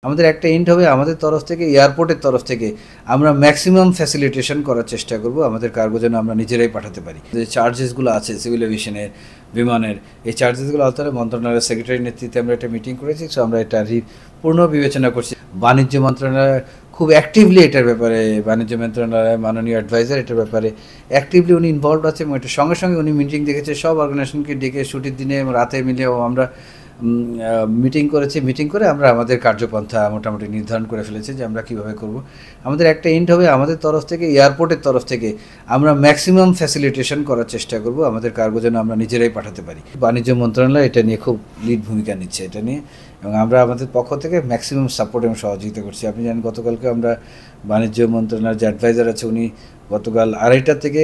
আমাদের একটা এন্ড হবে আমাদের তরফ থেকে, এয়ারপোর্টের তরফ থেকে আমরা ম্যাক্সিমাম ফ্যাসিলিটেশন করার চেষ্টা করব আমাদের কার্গো যেন আমরা নিজেরাই পাঠাতে পারি। যে চার্জেসগুলো আছে সিভিল এভিয়েশনের, বিমানের, এই চার্জেসগুলো আওতায় মন্ত্রণালয়ের সেক্রেটারির নেতৃত্বে আমরা একটা মিটিং করেছি। সো আমরা এটা পূর্ণ বিবেচনা করছি। বাণিজ্য মন্ত্রণালয় খুব অ্যাক্টিভলি এটার ব্যাপারে, বাণিজ্য মন্ত্রণালয়ের মাননীয় অ্যাডভাইজার এটার ব্যাপারে অ্যাক্টিভলি উনি ইনভলভ আছে এবং এটার সঙ্গে সঙ্গে উনি মিটিং দেখেছে সব অর্গানাইজেশনকে ডেকে ছুটির দিনে রাতে মিলেও আমরা মিটিং করেছি। মিটিং করে আমরা আমাদের কার্যপন্থা মোটামুটি নির্ধারণ করে ফেলেছি যে আমরা কীভাবে করব। আমাদের একটা এন্ড হবে আমাদের তরফ থেকে, এয়ারপোর্টের তরফ থেকে আমরা ম্যাক্সিমাম ফ্যাসিলিটেশন করার চেষ্টা করব আমাদের কার্গো যেন আমরা নিজেরাই পাঠাতে পারি। বাণিজ্য মন্ত্রণালয় এটা নিয়ে খুব লিড ভূমিকা নিচ্ছে এটা নিয়ে, এবং আমরা আমাদের পক্ষ থেকে ম্যাক্সিমাম সাপোর্ট এবং সহযোগিতা করছি। আপনি জানেন গতকালকে আমরা বাণিজ্য মন্ত্রণালয়ের যে অ্যাডভাইজার আছে উনি গতকাল 2:30 থেকে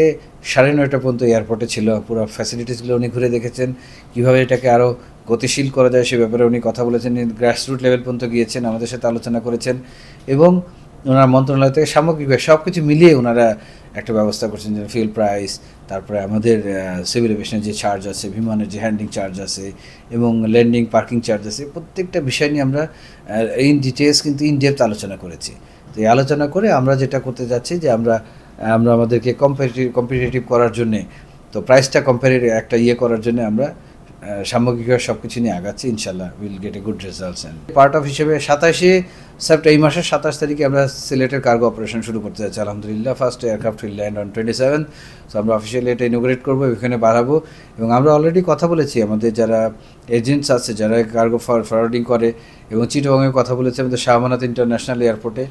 9:30 পর্যন্ত এয়ারপোর্টে ছিল। পুরো ফ্যাসিলিটিসগুলো উনি ঘুরে দেখেছেন, কীভাবে এটাকে আরও গতিশীল করা যায় সে ব্যাপারে উনি কথা বলেছেন। গ্রাসরুট লেভেল পর্যন্ত গিয়েছেন, আমাদের সাথে আলোচনা করেছেন এবং ওনার মন্ত্রণালয় থেকে সামগ্রিকভাবে সব কিছু মিলিয়ে ওনারা একটা ব্যবস্থা করছেন, যেন ফিউল প্রাইস, তারপরে আমাদের সিভিল এভিয়েশনের যে চার্জ আছে, বিমানের যে হ্যান্ডলিং চার্জ আছে এবং ল্যান্ডিং পার্কিং চার্জ আছে, প্রত্যেকটা বিষয় নিয়ে আমরা ইন ডিটেলস কিন্তু ইন ডেপথ আলোচনা করেছি। তো এই আলোচনা করে আমরা যেটা করতে যাচ্ছি যে আমরা আমাদেরকে কম্পিটিটিভ করার জন্যে, তো প্রাইসটা একটা করার জন্য আমরা সামগ্রিকভাবে সব কিছু নিয়ে আগাচ্ছি। ইনশাল্লাহ will get a good results. And part of হিসেবে 27 এই মাসের 27 তারিখে আমরা সিলেটের কার্গো অপারেশন শুরু করতে যাচ্ছি। আলহামদুলিল্লাহ first aircraft will land on 27। So আমরা অফিসিয়ালি এটা ইনোগ্রেট করবো, এখানে বাড়াবো। এবং আমরা অলরেডি কথা বলেছি আমাদের যারা এজেন্টস আছে, যারা কার্গো ফরওয়ার্ডিং করে, এবং চিটাগংয়ে কথা বলেছি আমাদের শাহ আমানত ইন্টারন্যাশনাল এয়ারপোর্টে।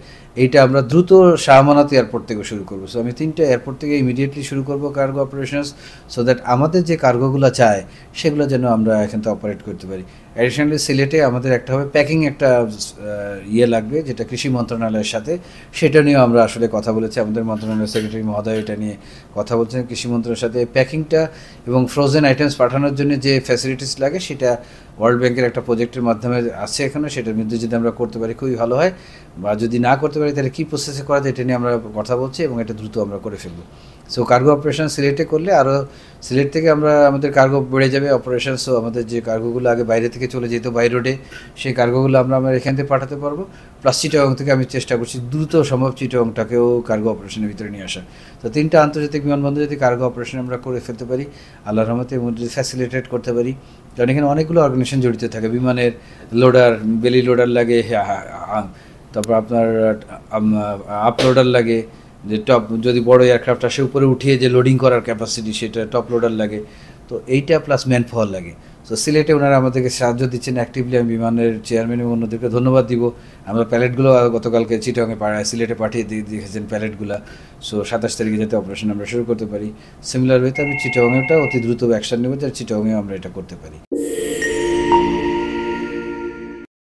এইটা আমরা দ্রুত শাহ আমানত এয়ারপোর্ট থেকে শুরু করবো। সো আমি 3টা এয়ারপোর্ট থেকে ইমিডিয়েটলি শুরু করবো কার্গো অপারেশনস, সো দ্যাট আমাদের যে কার্গোগুলো চায় সেগুলো যেন আমরা এখান থেকে অপারেট করতে পারি। অ্যাডিশনালি সিলেটে আমাদের একটা হবে প্যাকিং একটা লাগবে, যেটা কৃষি মন্ত্রণালয়ের সাথে, সেটা নিয়েও আমরা আসলে কথা বলেছি। আমাদের মন্ত্রণালয়ের সেক্রেটারি মহোদয় এটা নিয়ে কথা বলছেন কৃষি মন্ত্রণালয়ের সাথে। প্যাকিংটা এবং ফ্রোজেন আইটেমস পাঠানোর জন্য যে ফ্যাসিলিটিস লাগে সেটা ওয়ার্ল্ড ব্যাংকের একটা প্রজেক্টের মাধ্যমে আছে এখানে, সেটার মধ্যে যদি আমরা করতে পারি খুবই ভালো হয়, বা যদি না করতে পারি তাহলে কী প্রসেসে করা যায় এটা নিয়ে আমরা কথা বলছি এবং এটা দ্রুত আমরা করে ফেলবো। সো কার্গো অপারেশন সিলেটে করলে আরও সিলেট থেকে আমাদের কার্গো বেড়ে যাবে অপারেশন। সো আমাদের যে কার্গোগুলো আগে বাইরে থেকে চলে যেত বাই রোডে, সেই কার্গোগুলো আমরা এখান থেকে পাঠাতে পারবো। প্লাস চিটাগং থেকে আমি চেষ্টা করছি দ্রুত সম্ভব চিটাগংটাকেও কার্গো অপারেশনের ভিতরে নিয়ে আসা। তো 3টা আন্তর্জাতিক বিমানবন্দর যদি কার্গো অপারেশন আমরা করে ফেলতে পারি আল্লাহর রহমতে, এবং যদি ফ্যাসিলিটেট করতে পারি, কারণ এখানে অনেকগুলো অর্গানাইজেশন জড়িত থাকে। বিমানের লোডার, বেলি লোডার লাগে, তারপর আপনার আপ লোডার লাগে, যে টপ যদি বড় এয়ারক্রাফট আসে উপরে উঠিয়ে যে লোডিং করার ক্যাপাসিটি সেটা টপ লোডার লাগে। তো এইটা প্লাস ম্যান পাওয়ার লাগে। সো সিলেটে ওনারা আমাদেরকে সাহায্য দিচ্ছেন অ্যাক্টিভলি। আমি বিমানের চেয়ারম্যান এবং অন্যদেরকে ধন্যবাদ দিব। আমরা প্যালেটগুলো গতকালকে চিটাগংয়ে সিলেটে পাঠিয়ে দিয়েছেন প্যালেটগুলো। সো 27 তারিখে যাতে অপারেশন আমরা শুরু করতে পারি। সিমিলার ওয়েতে আমি চিটাগংয়েটা অতি দ্রুত অ্যাকশন নেব যাতে চিটাগংয়ে আমরা এটা করতে পারি।